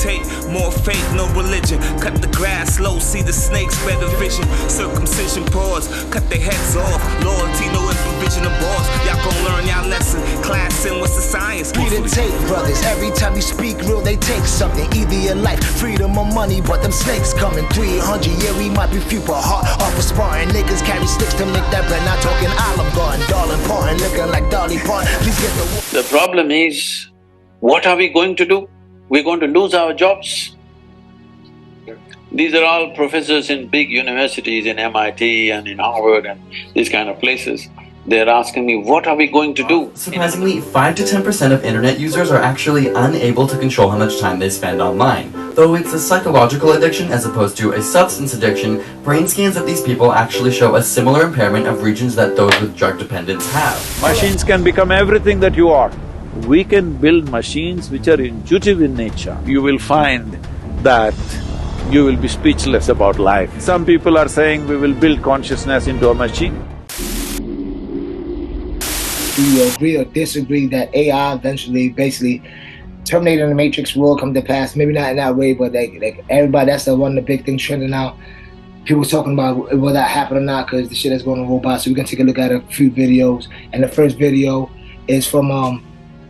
meditate, more faith, no religion. Cut the grass low, see the snakes, better vision. Circumcision pause, cut their heads off. Loyalty, no improvision of boss. Y'all gon' learn y'all lesson. Class in, what's the science? Read and take, brothers. Every time you speak real, they take something. Either your life, freedom or money, but them snakes coming. 300, yeah, we might be few, but heart off of sparring. Niggas carry sticks to make that bread. Not talking Olive Garden, darling Parton, looking like Dolly Parton. Please get the problem is, what are we going to do? We're going to lose our jobs. These are all professors in big universities in MIT and in Harvard and these kind of places. They're asking me, what are we going to do? Surprisingly, 5 to 10% of internet users are actually unable to control how much time they spend online. Though it's a psychological addiction as opposed to a substance addiction, brain scans of these people actually show a similar impairment of regions that those with drug dependence have. Machines can become everything that you are. We can build machines which are intuitive in nature. You will find that you will be speechless about life. Some people are saying we will build consciousness into a machine. Do you agree or disagree that AI eventually basically Terminator the Matrix will come to pass? Maybe not in that way, but like everybody, that's one of the big things trending now. People talking about will that happen or not because the shit is going on robots. So we're gonna take a look at a few videos. And the first video is from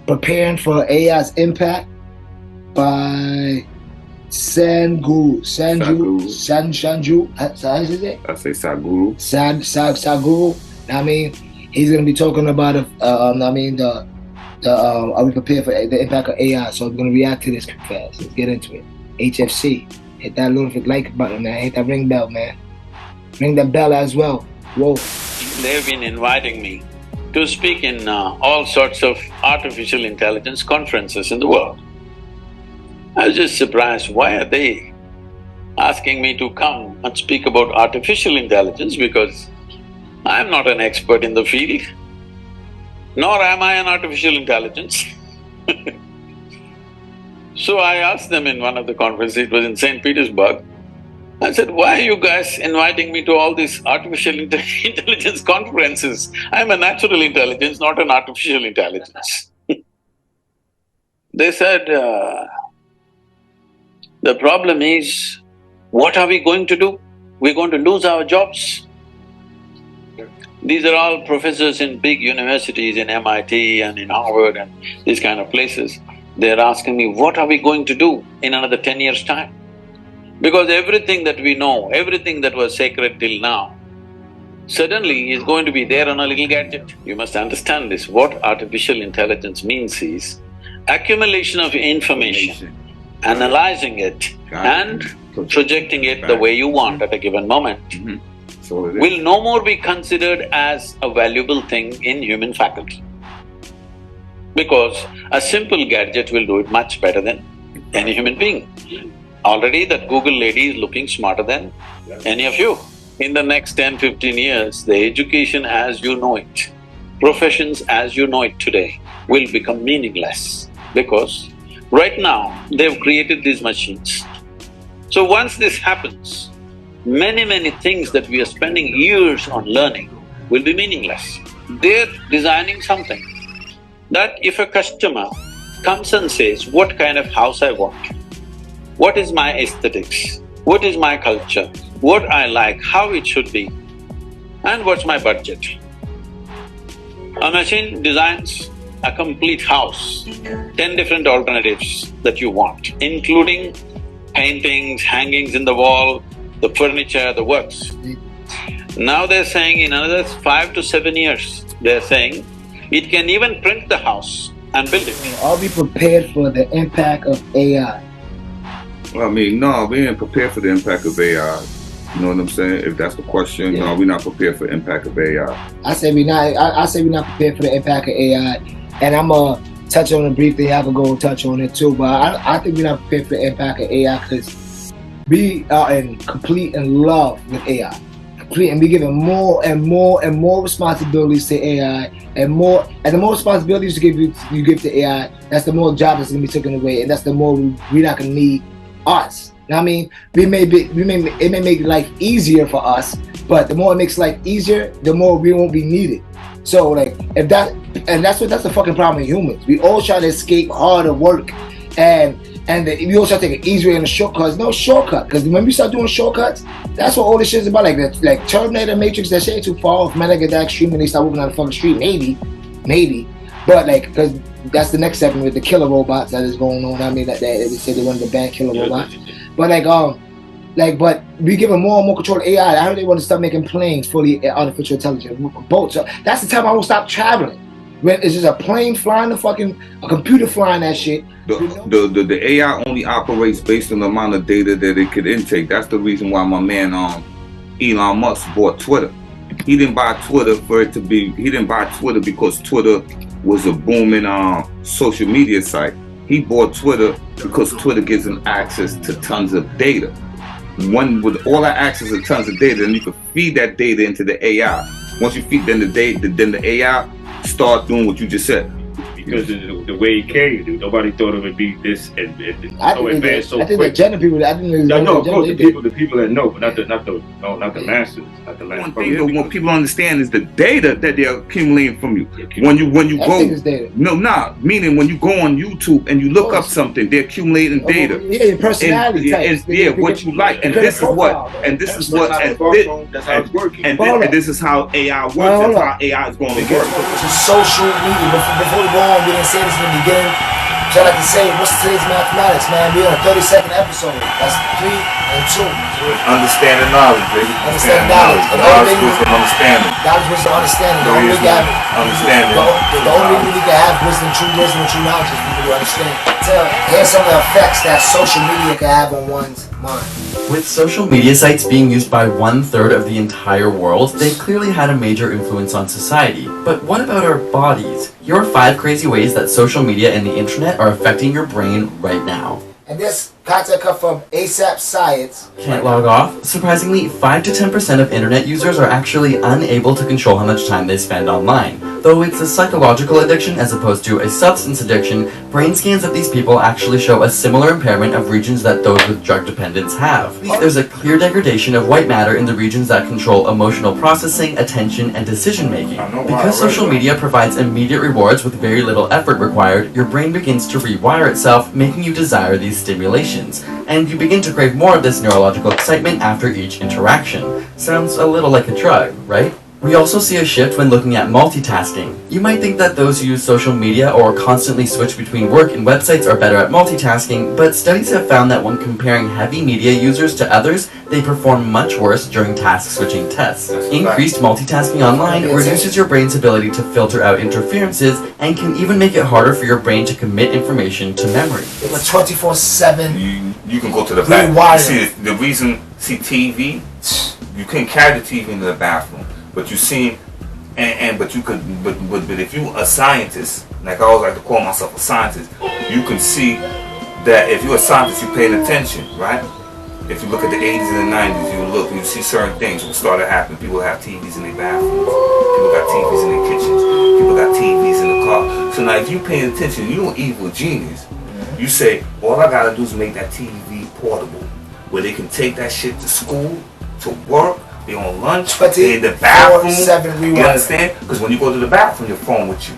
Preparing for AI's Impact by Sanju. How is it? I say Saguru. Saguru. I mean, he's gonna be talking about are we prepared for the impact of AI? So I'm gonna react to this fast. Let's get into it. H.F.C. Hit that little like button, man. Hit that ring bell, man. Ring that bell as well. Whoa. They've been inviting me to speak in all sorts of artificial intelligence conferences in the world. I was just surprised, why are they asking me to come and speak about artificial intelligence, because I'm not an expert in the field, nor am I an artificial intelligence. So I asked them in one of the conferences, it was in St. Petersburg, I said, why are you guys inviting me to all these artificial intelligence conferences? I'm a natural intelligence, not an artificial intelligence. They said, the problem is, what are we going to do? We're going to lose our jobs. These are all professors in big universities in MIT and in Harvard and these kind of places. They're asking me, what are we going to do in another 10 years' time? Because everything that we know, everything that was sacred till now, suddenly is going to be there on a little gadget. You must understand this. What artificial intelligence means is accumulation of information, analyzing it and projecting it the way you want at a given moment. Will no more be considered as a valuable thing in human faculty. Because a simple gadget will do it much better than any human being. Already that Google lady is looking smarter than any of you. In the next 10-15 years, the education as you know it, professions as you know it today will become meaningless, because right now they've created these machines. So once this happens, many things that we are spending years on learning will be meaningless. They're designing something that if a customer comes and says, what kind of house I want, what is my aesthetics, what is my culture, what I like, how it should be, and what's my budget. A machine designs a complete house, 10 different alternatives that you want, including paintings, hangings in the wall, the furniture, the works. Now they're saying in another 5 to 7 years, they're saying it can even print the house and build it. Are we prepared for the impact of AI? Well, I mean, no, we ain't prepared for the impact of AI. You know what I'm saying? If that's the question, no, we're not prepared for the impact of AI. I say we're not prepared for the impact of AI, and I'm gonna touch on it briefly. I can go and touch on it too, but I think we're not prepared for the impact of AI because we are in love with AI. And we giving more and more responsibilities to AI, and the more responsibilities you give to AI, that's the more jobs that's gonna be taken away, and that's the more we're not gonna need us. Now, I mean, it may make life easier for us, but the more it makes life easier, the more we won't be needed. So like, that's the fucking problem with humans. We all try to escape harder work, and And we also take an easy way and a shortcut. No shortcut, because when we start doing shortcuts, that's what all this shit is about. Like Terminator, Matrix, that shit ain't too far off. Man, I get that extreme when they start walking on the fucking street, maybe. But like, because that's the next segment with the killer robots that is going on. I mean, that they said they wanted to ban killer robots. But but we give them more and more control to AI. I heard they want to start making planes fully artificial intelligence, boats. So that's the time I will stop traveling. When it's just a plane flying a computer flying that shit. The AI only operates based on the amount of data that it could intake. That's the reason why my man Elon Musk bought Twitter. He didn't buy Twitter he didn't buy Twitter because Twitter was a booming social media site. He bought Twitter because Twitter gives him access to tons of data. With all that access to tons of data, then you can feed that data into the AI. Once you feed then the AI start doing what you just said. Because the way it came, dude, nobody thought it would be this and so advanced so quick. I think the general people, I think no, of course, the people that know, but not the masses, not the mass. One thing that what people understand is the data that they're accumulating from you. When you go, meaning when you go on YouTube and you look up something, they're accumulating data. Yeah, your personality type. What you like, and this is what, and this is what, that's how it's working. And this is how AI works, and how AI is going to work. Social media. Before we go on, we didn't say this in the beginning. So I like to say, what's today's mathematics, man? We're on a 32nd episode. That's 3 and 2. Understanding knowledge, baby. Understanding knowledge. Knowledge, wisdom, understanding. Knowledge, wisdom, understanding. The only way we can have wisdom, true knowledge is people who understand. Here's some of the effects that social media can have on one's mind. With social media sites being used by 1/3 of the entire world, they clearly had a major influence on society. But what about our bodies? Here are 5 crazy ways that social media and the internet are affecting your brain right now. And this content comes from H.F.C. Science. Can't log off? Surprisingly, 5 to 10% of internet users are actually unable to control how much time they spend online. Though it's a psychological addiction as opposed to a substance addiction, brain scans of these people actually show a similar impairment of regions that those with drug dependence have. There's a clear degradation of white matter in the regions that control emotional processing, attention, and decision making. Because social media provides immediate rewards with very little effort required, your brain begins to rewire itself, making you desire these stimulations. And you begin to crave more of this neurological excitement after each interaction. Sounds a little like a drug, right? We also see a shift when looking at multitasking. You might think that those who use social media or constantly switch between work and websites are better at multitasking, but studies have found that when comparing heavy media users to others, they perform much worse during task switching tests. Increased multitasking online reduces your brain's ability to filter out interferences and can even make it harder for your brain to commit information to memory. It was 24/7. You can go to the back. See the reason. See TV. You can carry the TV into the bathroom. But you see, but if you a scientist, like I always like to call myself a scientist, you can see that if you're a scientist, you're paying attention, right? If you look at the 80s and the 90s, you see certain things will start to happen. People have TVs in their bathrooms. People got TVs in their kitchens. People got TVs in the car. So now if you paying attention, you're an evil genius. You say, all I gotta do is make that TV portable, where they can take that shit to school, to work. They on lunch, they in the bathroom. You understand? Because when you go to the bathroom, your phone with you.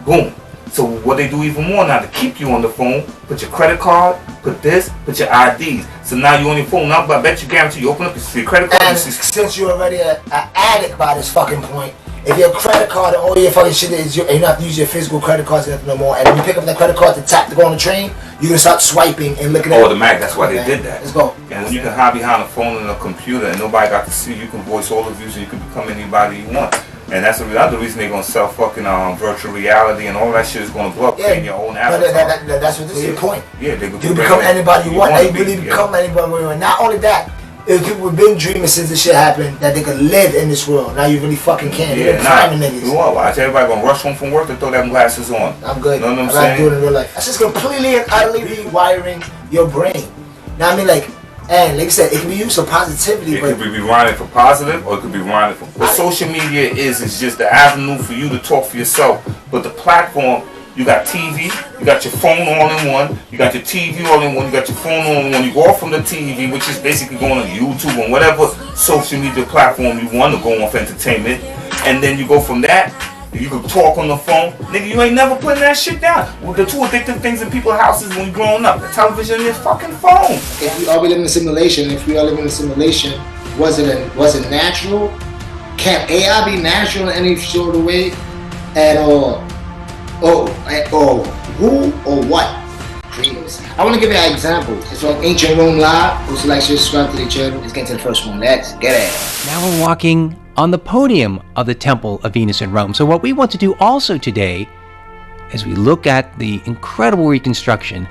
Boom. So what they do even more now to keep you on the phone, put your credit card, put this, put your IDs. So now you're on your phone. Now I bet you guarantee you open up your credit card. And since you're already an addict by this fucking point, if your credit card and all your fucking shit is and you don't have to use your physical credit cards no more, and when you pick up that credit card to tap to go on the train, you're gonna start swiping and looking at automatic. That's why they did that. Let's go. And when you can hide behind a phone and a computer and nobody got to see you, can voice all the views and you can become anybody you want. And that's the reason they're gonna sell fucking virtual reality and all that shit is gonna blow up in your own avatar. That's what this is the point. Yeah, you become anybody you want. They really become anybody you want. Not only that, if people have been dreaming since this shit happened that they could live in this world. Now you really fucking can. Yeah, niggas. You want watch everybody gonna rush home from work and throw them glasses on. I'm good. You know what I'm I saying? like doing it in real life. That's just completely and utterly rewiring your brain. Now I mean, like, and like I said, it can be used for positivity. It could be rewinded for positive, or it could be rewinded for. What social media is just the avenue for you to talk for yourself. But the platform. You got TV, you got your phone all in one, you got your TV all in one, you got your phone all in one. You go off from the TV, which is basically going on YouTube and whatever social media platform you want to go on for entertainment, and then you go from that You can talk on the phone. Nigga, you ain't never putting that shit down. Well, the two addictive things in people's houses when we growing up, the television and your fucking phone. If we are living in a simulation, was it natural? Can AI be natural in any sort of way at all? Who or what creates? I want to give you an example. It's on Ancient Rome Live. Who's like subscribe to the channel? Let's get to the first one. Let's get it. Now we're walking on the podium of the Temple of Venus in Rome. So what we want to do also today, as we look at the incredible reconstruction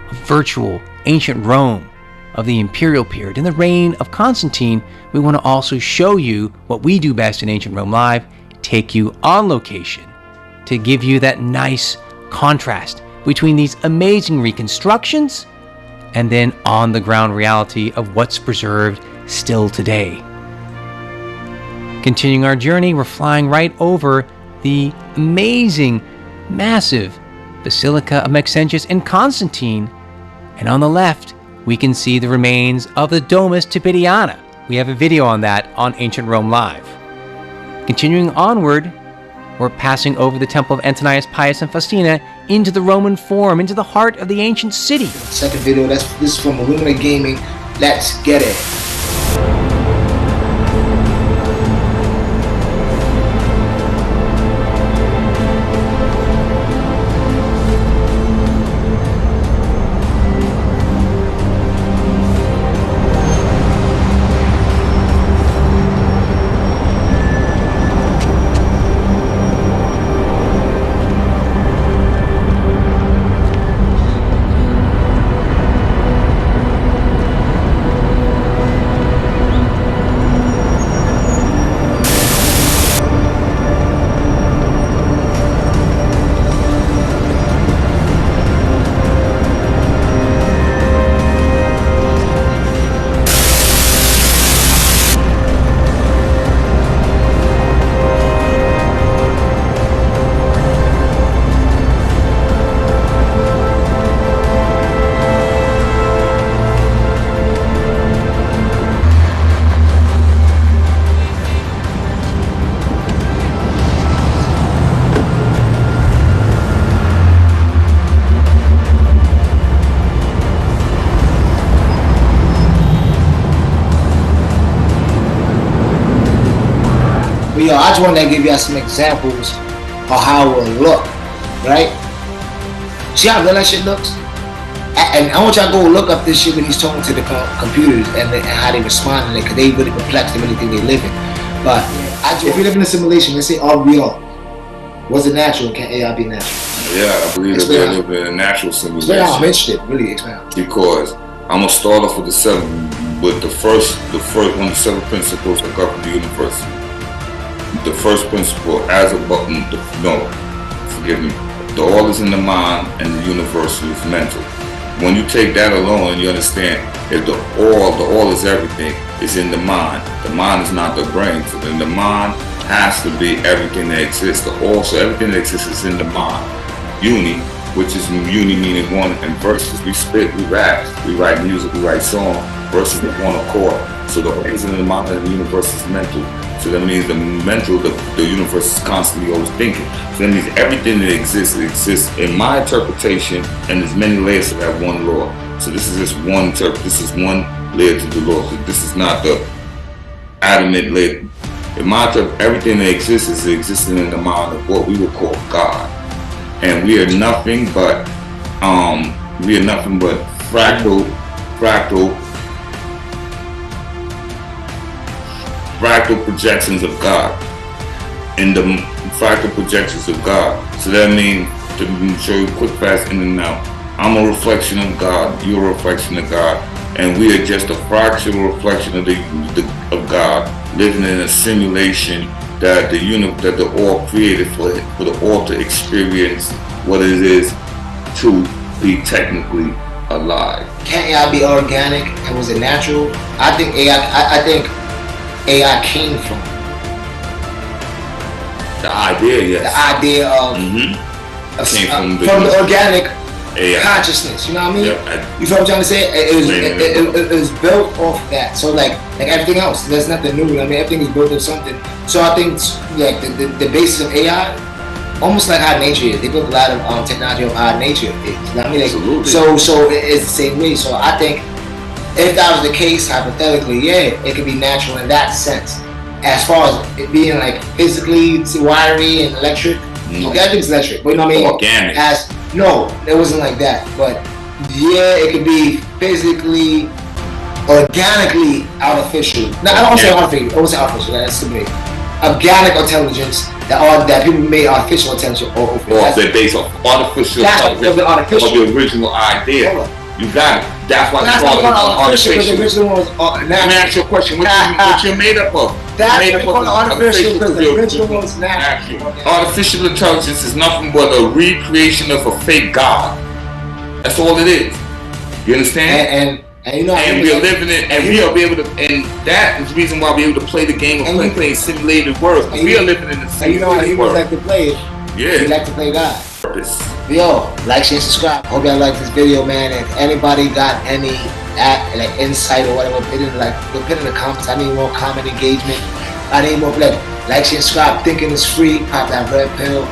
of virtual ancient Rome of the imperial period in the reign of Constantine, we want to also show you what we do best in Ancient Rome Live, take you on location to give you that nice contrast between these amazing reconstructions and then on the ground reality of what's preserved still today. Continuing our journey, we're flying right over the amazing, massive Basilica of Maxentius and Constantine. And on the left, we can see the remains of the Domus Tipidiana. We have a video on that on Ancient Rome Live. Continuing onward, we're passing over the Temple of Antonius Pius and Faustina into the Roman Forum, into the heart of the ancient city. Second video, this is from Illumina Gaming. Let's get it. I just wanted to give you some examples of how it will look, right? See how real that shit looks? And I want y'all to go look up this shit when he's talking to the computers and how they respond to it, because they really perplexed, they really think they live in. But if we live in a simulation, let's say are we all? Was it natural? Can AI be natural? Yeah, I believe that we live in a natural simulation. Explain how I'm interested, really expound. Because I'm gonna start off with the first one of the 7 principles that govern the universe. The first principle, as above, forgive me. The all is in the mind and the universe is mental. When you take that alone and you understand if the all is everything, is in the mind. The mind is not the brain. So then the mind has to be everything that exists. So everything that exists is in the mind. Uni, which is uni meaning one, and verses. We spit, we rap, we write music, we write song. Versus the one accord. So the all is in the mind and the universe is mental. So that means the universe is constantly always thinking. So that means everything that exists in my interpretation, and there's many layers to that one law. So this is just one this is one layer to the law. This is not the adamant layer. In my everything that exists is existing in the mind of what we would call God. And we are nothing but fractal projections of God, in the fractal projections of God. So that means, to show you quick, fast, in and out, I'm a reflection of God, you're a reflection of God, and we are just a fractional reflection of God, living in a simulation that the all created for the all to experience what it is to be technically alive. Can AI be organic, and was it natural? I think AI came from the idea, yes. The idea of came from the organic AI consciousness. You know what I mean? Yep. You know what I'm trying to say? It was built off that. So like everything else, there's nothing new. I mean, everything is built on something. So I think like the basis of AI almost like how nature is. They built a lot of technology of how nature is. You know what I mean? Like, Absolutely. so it's the same way. So I think if that was the case, hypothetically, yeah, it could be natural in that sense. As far as it being like physically wiry and electric, okay, I think it's electric, but you know what I mean? Organic. No, it wasn't like that. But yeah, it could be physically, organically artificial. No, I don't say artificial. I won't say artificial. That's too big. Organic intelligence that people made artificial intelligence or they're based off artificial intelligence of the original idea. You got it. That's why they call it artificial. The original one was Let me ask you a question. What you made up of? That's what they call it artificial because the original was natural. Artificial intelligence is nothing but a recreation of a fake God. That's all it is. You understand? And you know, and we're living it, and we are be able to, and that is the reason why we're able to play the game of playing simulated worlds. We are living in the simulated world. Like to play it. Yeah. We like to play God. Purpose. Yo, like, share, subscribe. Hope y'all like this video, man. If anybody got any like insight or whatever, put it in the comments. I need more comment engagement. I need more like, share, subscribe. Thinking is free. Pop that red pill.